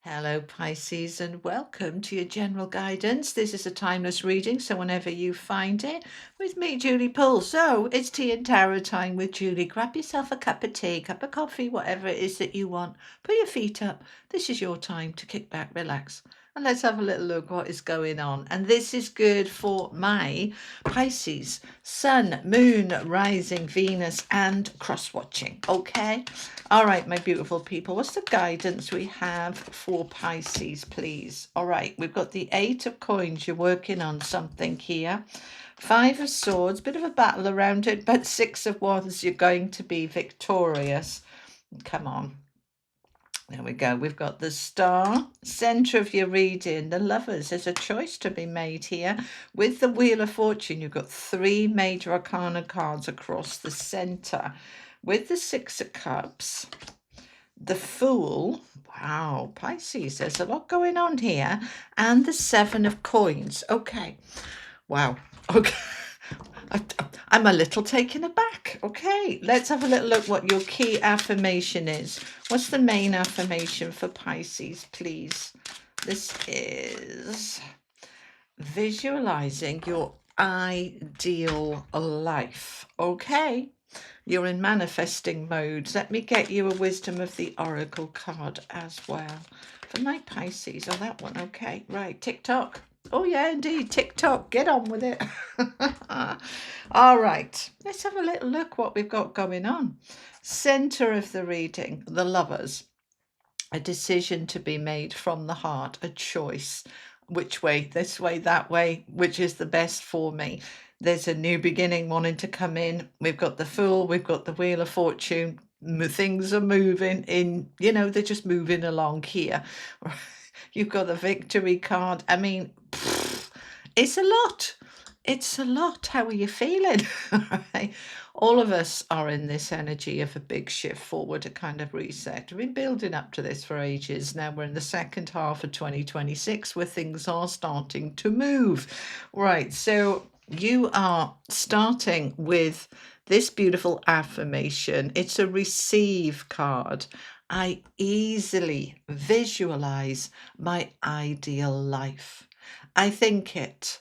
Hello, Pisces, and welcome to your general guidance. This is a timeless reading, so whenever you find it, with me, Julie Poole. So it's tea and tarot time with Julie. Grab yourself a cup of tea, cup of coffee, whatever it is that you want. Put your feet up. This is your time to kick back, relax, and let's have a little look what is going on. And this is good for my Pisces, Sun, Moon, Rising, Venus, and cross-watching. Okay. All right, my beautiful people, what's the guidance we have for Pisces, please? All right, we've got the Eight of Coins. You're working on something here. Five of Swords, bit of a battle around it, but Six of Wands, you're going to be victorious. Come on. There we go. We've got the Star, center of your reading, the Lovers. There's a choice to be made here. With the Wheel of Fortune, you've got three major arcana cards across the center. With the Six of Cups, the Fool, wow, Pisces, there's a lot going on here, and the Seven of Coins. Okay, wow, okay. I'm a little taken aback. Okay, let's have a little look what your key affirmation is. What's the main affirmation for Pisces, please? This is visualizing your ideal life. Okay, you're in manifesting mode. Let me get you a Wisdom of the Oracle card as well. For my Pisces, oh, that one. Okay, right, TikTok. Oh, yeah, indeed, TikTok. Get on with it. All right, let's have a little look what we've got going on. Center of the reading, the Lovers. A decision to be made from the heart, a choice. Which way, this way, that way, which is the best for me. There's a new beginning wanting to come in. We've got the Fool, we've got the Wheel of Fortune. Things are moving in, they're just moving along here. You've got the Victory card. I mean, it's a lot. It's a lot. How are you feeling? Right? All of us are in this energy of a big shift forward, a kind of reset. We've been building up to this for ages. Now we're in the second half of 2026 where things are starting to move. Right. So you are starting with this beautiful affirmation. It's a receive card. I easily visualize my ideal life. I think it.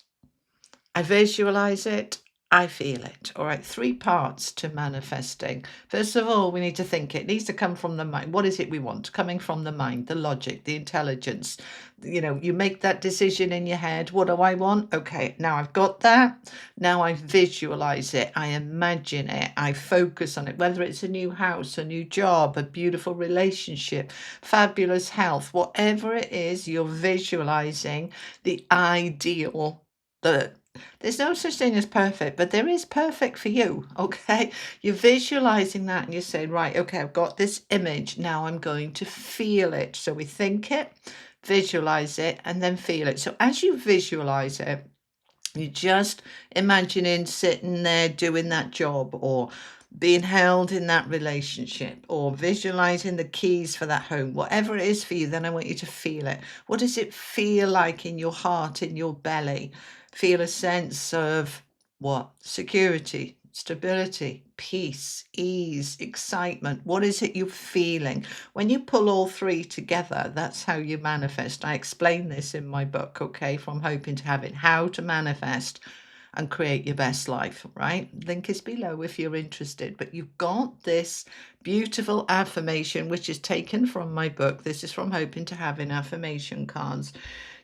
I visualize it. I feel it. All right. Three parts to manifesting. First of all, we need to think it. It needs to come from the mind. What is it we want? Coming from the mind, the logic, the intelligence. You make that decision in your head. What do I want? Okay. Now I've got that. Now I visualize it. I imagine it. I focus on it, whether it's a new house, a new job, a beautiful relationship, fabulous health, whatever it is, you're visualizing the ideal. There's no such thing as perfect, but there is perfect for you. Okay, you're visualizing that and you're saying, right, okay, I've got this image, now I'm going to feel it. So we think it, visualize it, and then feel it. So as you visualize it, you're just imagining sitting there doing that job, or being held in that relationship, or visualizing the keys for that home, whatever it is for you. Then I want you to feel it. What does it feel like in your heart, in your belly? Feel a sense of what? Security, stability, peace, ease, excitement. What is it you're feeling? When you pull all three together, that's how you manifest. I explain this in my book, okay, From Hoping to Having, how to manifest and create your best life, right? Link is below if you're interested. But you've got this beautiful affirmation, which is taken from my book. This is From Hoping to Having affirmation cards.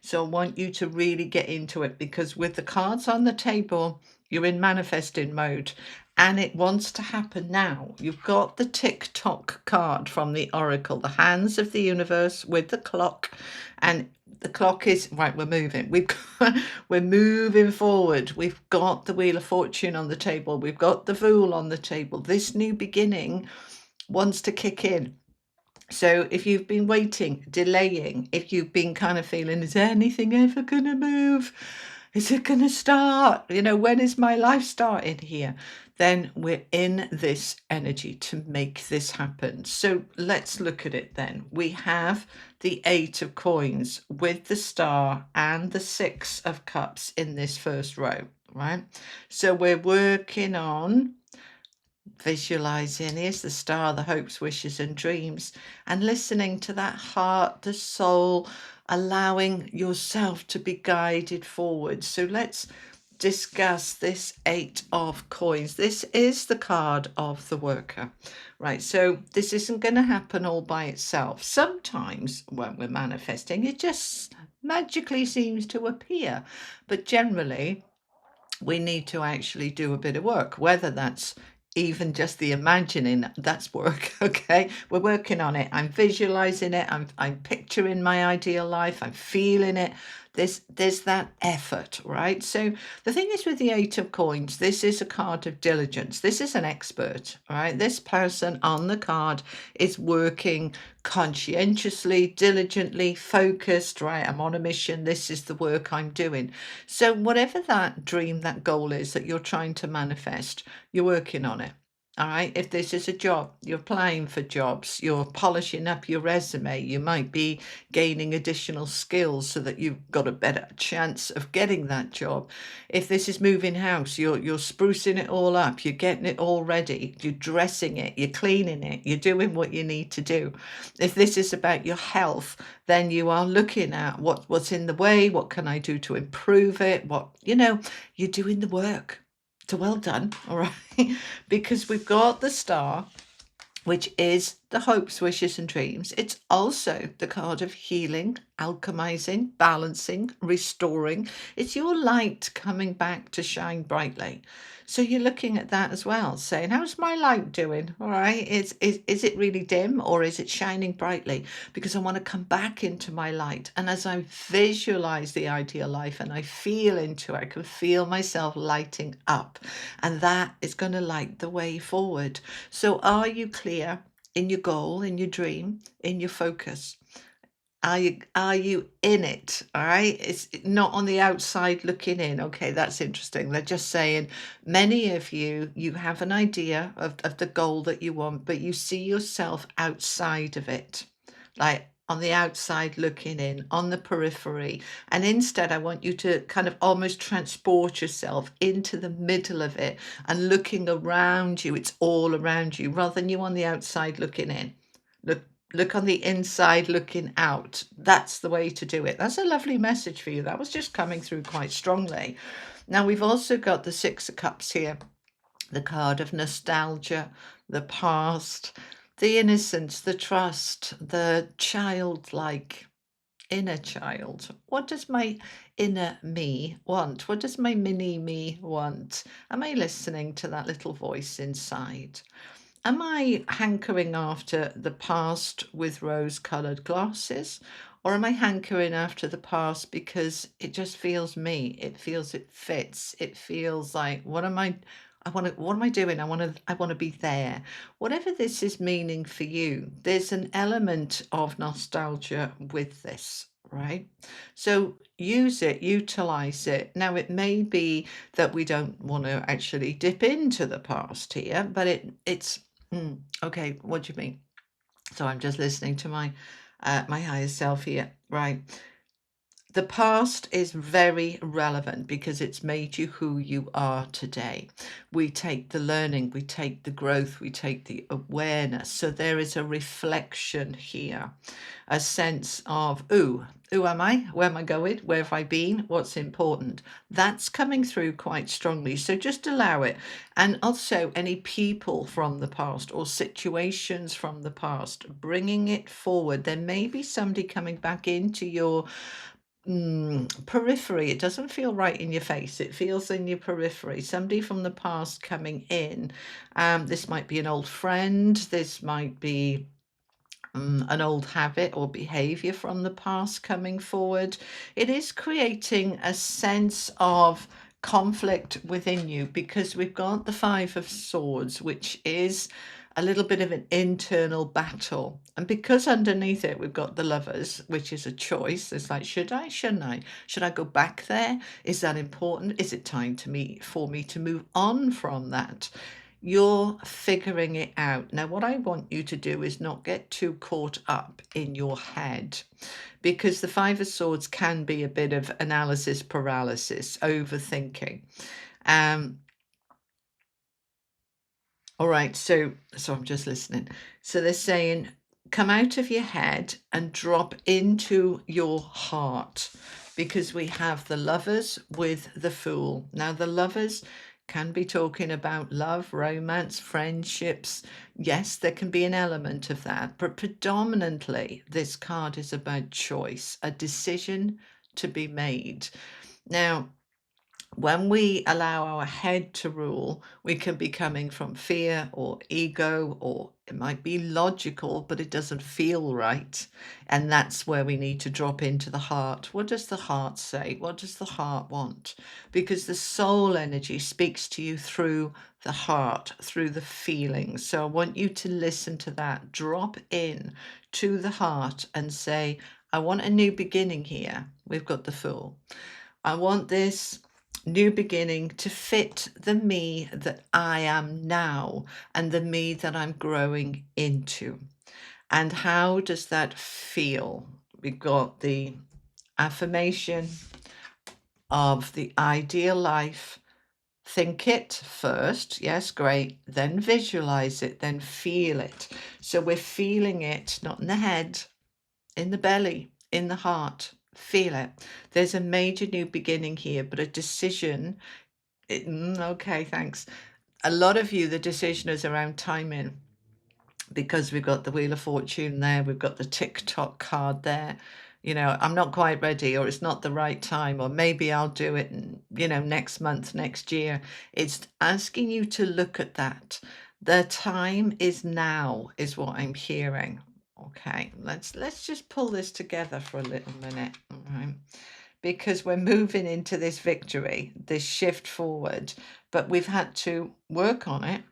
So I want you to really get into it, because with the cards on the table, you're in manifesting mode and it wants to happen now. You've got the tick-tock card from the Oracle, the hands of the universe with the clock, and the clock is right. We're moving. We're moving forward. We've got the Wheel of Fortune on the table. We've got the Fool on the table. This new beginning wants to kick in. So if you've been waiting, delaying, if you've been kind of feeling, is anything ever going to move? Is it going to start? When is my life starting here? Then we're in this energy to make this happen. So let's look at it then. We have the Eight of Coins with the Star and the Six of Cups in this first row, right? So we're working on Visualizing, here's the star, the hopes, wishes, and dreams, and listening to that heart, the soul, allowing yourself to be guided forward. So let's discuss this Eight of Coins. This is the card of the worker, right? So this isn't going to happen all by itself. Sometimes when we're manifesting, it just magically seems to appear, but generally we need to actually do a bit of work, whether that's even just the imagining, that's work. Okay, we're working on it. I'm visualizing it. I'm picturing my ideal life. I'm feeling it. There's that effort, right? So the thing is with the Eight of Coins, this is a card of diligence. This is an expert, right? This person on the card is working conscientiously, diligently, focused, right? I'm on a mission. This is the work I'm doing. So whatever that dream, that goal is that you're trying to manifest, you're working on it. All right. If this is a job, you're applying for jobs, you're polishing up your resume, you might be gaining additional skills so that you've got a better chance of getting that job. If this is moving house, you're sprucing it all up, you're getting it all ready, you're dressing it, you're cleaning it, you're doing what you need to do. If this is about your health, then you are looking at what's in the way, what can I do to improve it, you're doing the work. So well done, all right? Because we've got the star, which is the hopes, wishes, and dreams. It's also the card of healing, alchemizing, balancing, restoring. It's your light coming back to shine brightly. So you're looking at that as well, saying, how's my light doing? All right. Is it really dim or is it shining brightly? Because I want to come back into my light. And as I visualize the ideal life and I feel into it, I can feel myself lighting up. And that is going to light the way forward. So are you clear in your goal, in your dream, in your focus? Are you in it? All right. It's not on the outside looking in. Okay, that's interesting. They're just saying many of you have an idea of the goal that you want, but you see yourself outside of it, like on the outside looking in, on the periphery. And instead, I want you to kind of almost transport yourself into the middle of it and looking around you. It's all around you rather than you on the outside looking in. Look on the inside looking out. That's the way to do it. That's a lovely message for you. That was just coming through quite strongly. Now we've also got the Six of Cups here, the card of nostalgia, the past, the innocence, the trust, the childlike inner child. What does my inner me want? What does my mini me want? Am I listening to that little voice inside? Am I hankering after the past with rose-colored glasses, or am I hankering after the past because it just feels me? It feels it fits. It feels like what am I doing? I want to be there. Whatever this is meaning for you, there's an element of nostalgia with this, right? So use it, utilize it. Now it may be that we don't want to actually dip into the past here, but it's okay, what do you mean? So I'm just listening to my higher self here, right? The past is very relevant because it's made you who you are today. We take the learning, we take the growth, we take the awareness. So there is a reflection here, a sense of, ooh, who am I? Where am I going? Where have I been? What's important? That's coming through quite strongly. So just allow it. And also any people from the past or situations from the past, bringing it forward. There may be somebody coming back into your periphery. It doesn't feel right in your face. It feels in your periphery. Somebody from the past coming in. This might be an old friend. This might be an old habit or behavior from the past coming forward. It is creating a sense of conflict within you because we've got the Five of Swords, which is a little bit of an internal battle. And because underneath it, we've got the Lovers, which is a choice. It's like, should I, shouldn't I? Should I go back there? Is that important? Is it time for me to move on from that? You're figuring it out. Now, what I want you to do is not get too caught up in your head because the Five of Swords can be a bit of analysis paralysis, overthinking. Um, All right, so I'm just listening. So they're saying, come out of your head and drop into your heart, because we have the lovers with the fool. Now, the lovers can be talking about love, romance, friendships. Yes, there can be an element of that, but predominantly this card is about choice, a decision to be made. Now, when we allow our head to rule, we can be coming from fear or ego, or it might be logical, but it doesn't feel right. And that's where we need to drop into the heart. What does the heart say? What does the heart want? Because the soul energy speaks to you through the heart, through the feelings. So I want you to listen to that. Drop in to the heart and say, I want a new beginning here. We've got the Fool. I want this new beginning to fit the me that I am now and the me that I'm growing into. And how does that feel? We've got the affirmation of the ideal life. Think it first, yes, great. Then visualize it, then feel it. So we're feeling it, not in the head, in the belly, in the heart. Feel it. There's a major new beginning here, but a decision. Okay, thanks. A lot of you, the decision is around timing, because we've got the Wheel of Fortune there, we've got the TikTok card there. I'm not quite ready, or it's not the right time, or maybe I'll do it, next month, next year. It's asking you to look at that. The time is now, is what I'm hearing. Okay, let's just pull this together for a little minute, all right? Because we're moving into this victory, this shift forward, but we've had to work on it,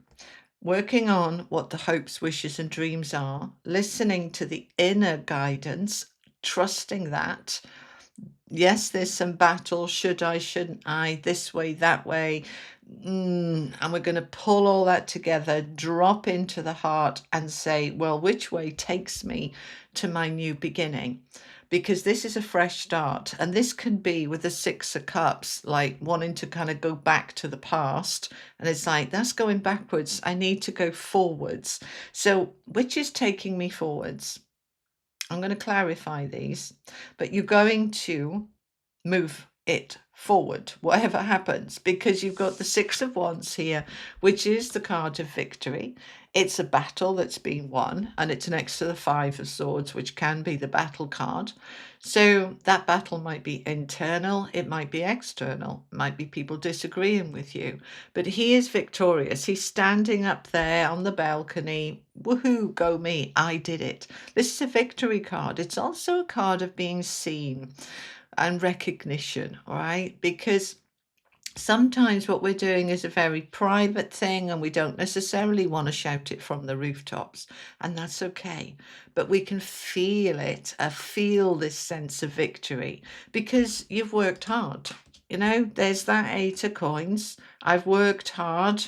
working on what the hopes, wishes, and dreams are, listening to the inner guidance, trusting that. Yes, there's some battle. Should I, shouldn't I, this way, that way. And we're going to pull all that together, drop into the heart and say, well, which way takes me to my new beginning? Because this is a fresh start. And this can be with the Six of Cups, like wanting to kind of go back to the past. And it's like, that's going backwards. I need to go forwards. So which is taking me forwards? I'm going to clarify these, but you're going to move it forward, whatever happens, because you've got the Six of Wands here, which is the card of victory. It's a battle that's been won, and it's next to the Five of Swords, which can be the battle card. So that battle might be internal, it might be external, it might be people disagreeing with you, but he is victorious. He's standing up there on the balcony. Woohoo, go me, I did it. This is a victory card. It's also a card of being seen and recognition, all right? Because sometimes what we're doing is a very private thing and we don't necessarily want to shout it from the rooftops, and that's okay. But we can feel it, feel this sense of victory, because you've worked hard. There's that Eight of Coins. I've worked hard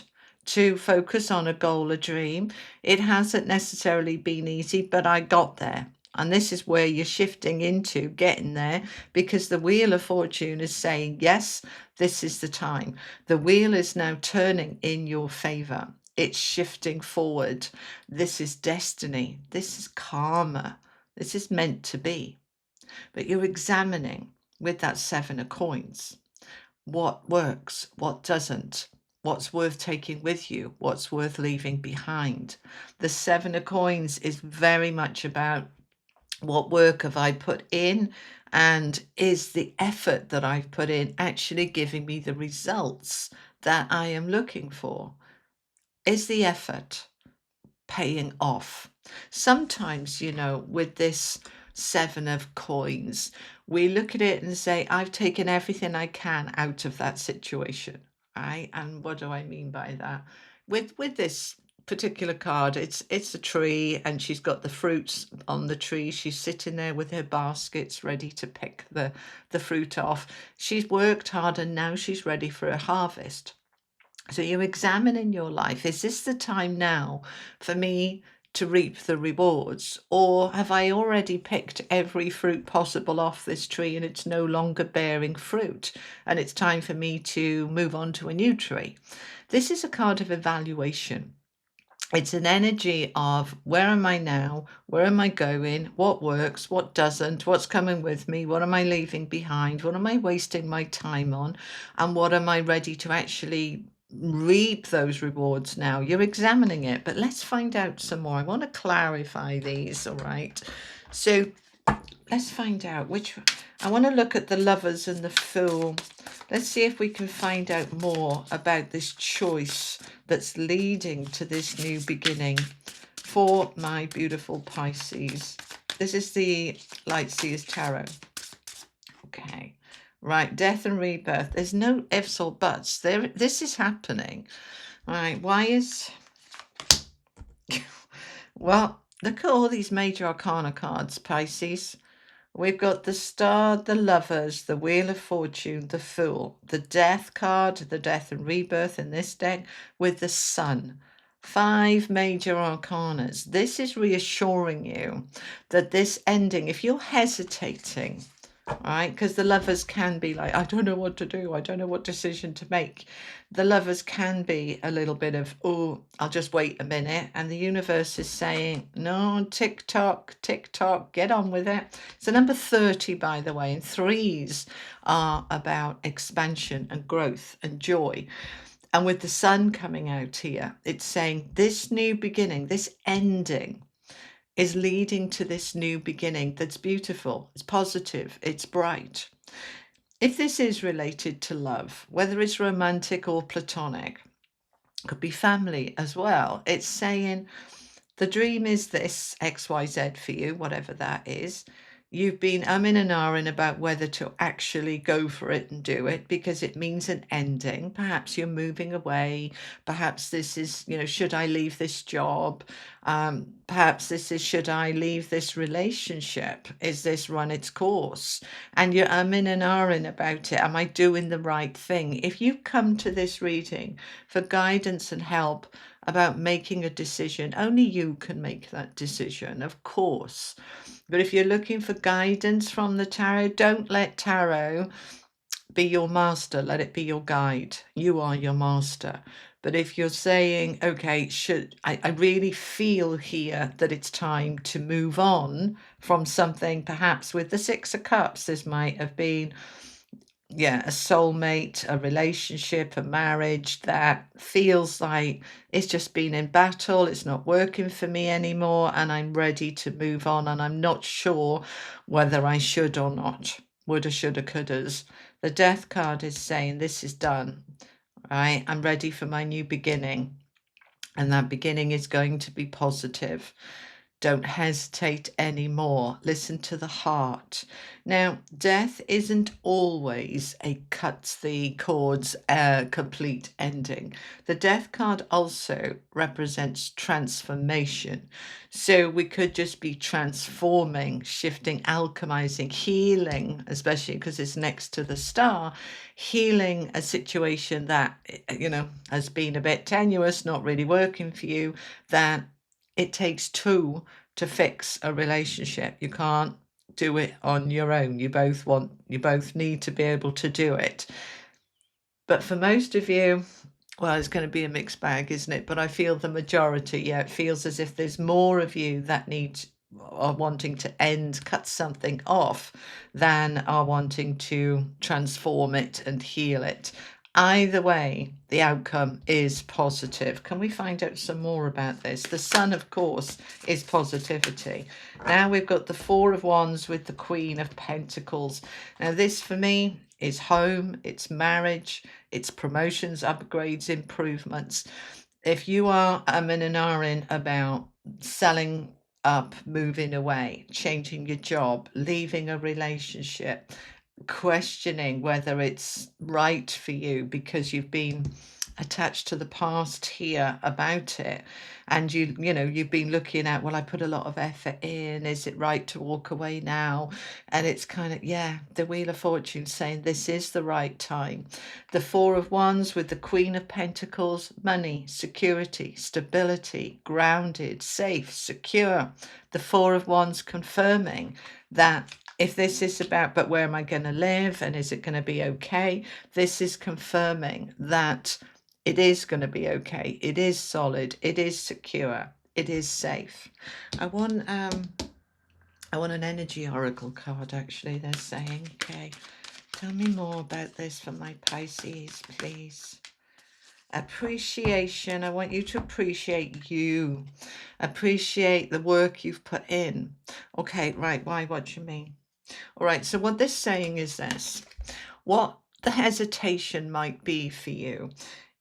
to focus on a goal, a dream. It hasn't necessarily been easy, but I got there. And this is where you're shifting into getting there, because the Wheel of Fortune is saying, yes, this is the time. The wheel is now turning in your favor. It's shifting forward. This is destiny. This is karma. This is meant to be. But you're examining with that Seven of Coins what works, what doesn't, what's worth taking with you, what's worth leaving behind. The Seven of Coins is very much about what work have I put in, and is the effort that I've put in actually giving me the results that I am looking for? Is the effort paying off? Sometimes, with this Seven of Coins, we look at it and say, I've taken everything I can out of that situation, right? And what do I mean by that? With this particular card, it's a tree, and she's got the fruits on the tree. She's sitting there with her baskets ready to pick the fruit off. She's worked hard and now she's ready for a harvest. So you examine in your life, is this the time now for me to reap the rewards? Or have I already picked every fruit possible off this tree and it's no longer bearing fruit, and it's time for me to move on to a new tree? This is a card of evaluation. It's an energy of where am I now? Where am I going? What works? What doesn't? What's coming with me? What am I leaving behind? What am I wasting my time on? And what am I ready to actually reap those rewards now? You're examining it, but let's find out some more. I want to clarify these, all right? So let's find out which. I want to look at the Lovers and the Fool. Let's see if we can find out more about this choice that's leading to this new beginning for my beautiful Pisces. This is the Light Seers Tarot. Okay. Right, death and rebirth. There's no ifs or buts. This is happening. Right, why is... Well, look at all these major arcana cards, Pisces. We've got the Star, the Lovers, the Wheel of Fortune, the Fool, the Death card, the Death and Rebirth in this deck, with the Sun. 5 major arcanas. This is reassuring you that this ending, if you're hesitating, right, because the Lovers can be like, I don't know what to do, I don't know what decision to make. The Lovers can be a little bit of, oh, I'll just wait a minute, and the universe is saying, no, tick tock, get on with it. It's a number 30, by the way, and 3s are about expansion and growth and joy. And with the Sun coming out here, it's saying this new beginning, this ending, is leading to this new beginning that's beautiful, it's positive, it's bright. If this is related to love, whether it's romantic or platonic, could be family as well, it's saying the dream is this XYZ for you, whatever that is. You've been umming and ahhing about whether to actually go for it and do it because it means an ending. Perhaps you're moving away. Perhaps this is, should I leave this job? Perhaps this is, should I leave this relationship? Is this run its course? And you're umming and ahhing about it. Am I doing the right thing? If you come to this reading for guidance and help about making a decision, only you can make that decision, of course. But if you're looking for guidance from the tarot, don't let tarot be your master. Let it be your guide. You are your master. But if you're saying, okay, I really feel here that it's time to move on from something, perhaps with the 6 of Cups, this might have been, a soulmate, a relationship, a marriage that feels like it's just been in battle, it's not working for me anymore, and I'm ready to move on, and I'm not sure whether I should or not. Woulda, shoulda, couldas. The Death card is saying this is done, right? I'm ready for my new beginning, and that beginning is going to be positive. Don't hesitate anymore. Listen to the heart. Now, death isn't always a cut the cords, complete ending. The Death card also represents transformation. So we could just be transforming, shifting, alchemizing, healing, especially because it's next to the Star, healing a situation that, has been a bit tenuous, not really working for you, that it takes 2 to fix a relationship. You can't do it on your own. You both need to be able to do it. But for most of you, well, it's going to be a mixed bag, isn't it? But I feel the majority, it feels as if there's more of you that are wanting to cut something off than are wanting to transform it and heal it. Either way, the outcome is positive. Can we find out some more about this? The Sun, of course, is positivity. Now we've got the 4 of Wands with the Queen of Pentacles. Now this, for me, is home, it's marriage, it's promotions, upgrades, improvements. If you are umming and ahhing about selling up, moving away, changing your job, leaving a relationship, questioning whether it's right for you because you've been attached to the past here about it, and you've been looking at, well, I put a lot of effort in, is it right to walk away now? And it's kind of, the Wheel of Fortune saying this is the right time. The 4 of Wands with the Queen of Pentacles, money, security, stability, grounded, safe, secure. The 4 of Wands confirming that if this is about, but where am I going to live and is it going to be okay? This is confirming that It is going to be okay. It is solid. It is secure. It is safe. I want an energy oracle card, actually, they're saying. Okay, tell me more about this for my Pisces, please. Appreciation. I want you to appreciate you. Appreciate the work you've put in. Okay, right. Why? What do you mean? All right. So what this saying is this. What the hesitation might be for you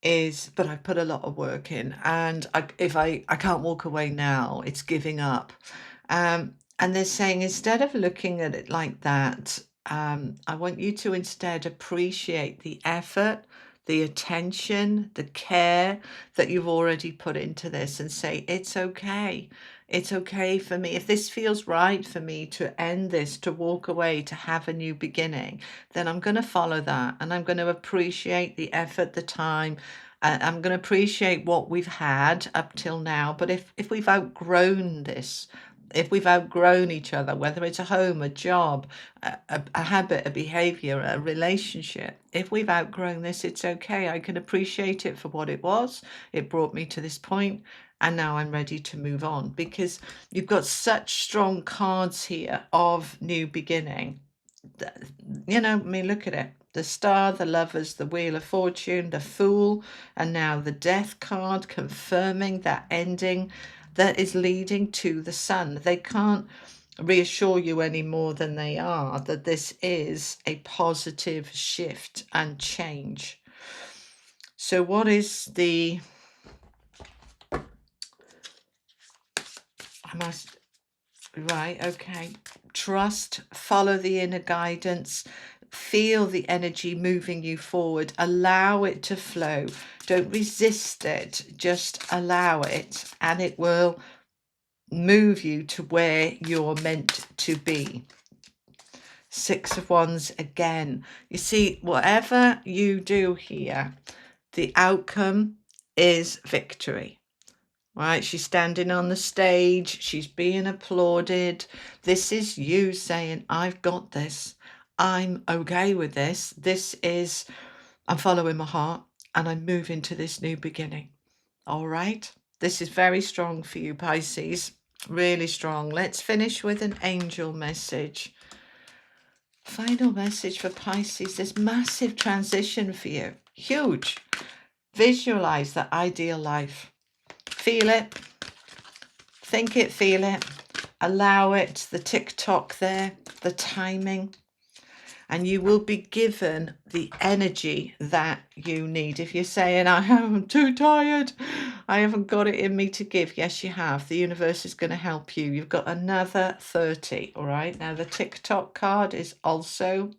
is, but I've put a lot of work in, and if I can't walk away now, it's giving up. And they're saying, instead of looking at it like that, I want you to instead appreciate the effort, the attention, the care that you've already put into this, and say, it's okay. It's okay for me. If this feels right for me to end this, to walk away, to have a new beginning, then I'm going to follow that, and I'm going to appreciate the effort, the time. I'm going to appreciate what we've had up till now. But if we've outgrown this, if we've outgrown each other, whether it's a home, a job, a habit, a behavior, a relationship, if we've outgrown this, it's okay. I can appreciate it for what it was. It brought me to this point, and now I'm ready to move on, because you've got such strong cards here of new beginning. You know, I mean, look at it. The Star, the Lovers, the Wheel of Fortune, the Fool, and now the Death card, confirming that ending that is leading to the Sun. They can't reassure you any more than they are that this is a positive shift and change. So what is the... Right, okay. Trust, follow the inner guidance, feel the energy moving you forward, allow it to flow. Don't resist it, just allow it, and it will move you to where you're meant to be. Six of Wands again. You see, whatever you do here, the outcome is victory. Right, she's standing on the stage, she's being applauded. This is you saying, I've got this, I'm okay with this, I'm following my heart, and I'm moving to this new beginning. All right, this is very strong for you, Pisces, really strong. Let's finish with an angel message. Final message for Pisces, this massive transition for you, huge. Visualize that ideal life. Feel it. Think it, feel it, allow it, the tick-tock there, the timing, and you will be given the energy that you need. If you're saying, I'm too tired, I haven't got it in me to give, yes, you have. The universe is going to help you. You've got another 30, all right? Now, the tick-tock card is also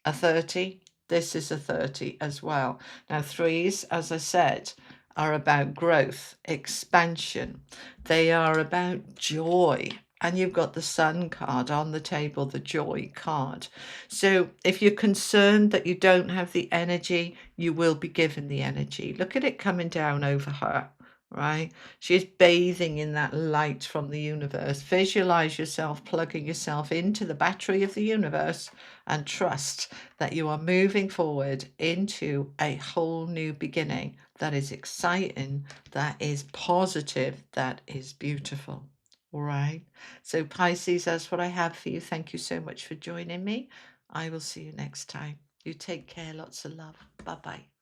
a 30. This is a 30 as well. Now, threes, as I said, are about growth, expansion. They are about joy. And you've got the Sun card on the table, the joy card. So if you're concerned that you don't have the energy, you will be given the energy. Look at it coming down over her, right? She is bathing in that light from the universe. Visualize yourself plugging yourself into the battery of the universe, and trust that you are moving forward into a whole new beginning that is exciting, that is positive, that is beautiful. All right. So Pisces, that's what I have for you. Thank you so much for joining me. I will see you next time. You take care. Lots of love. Bye-bye.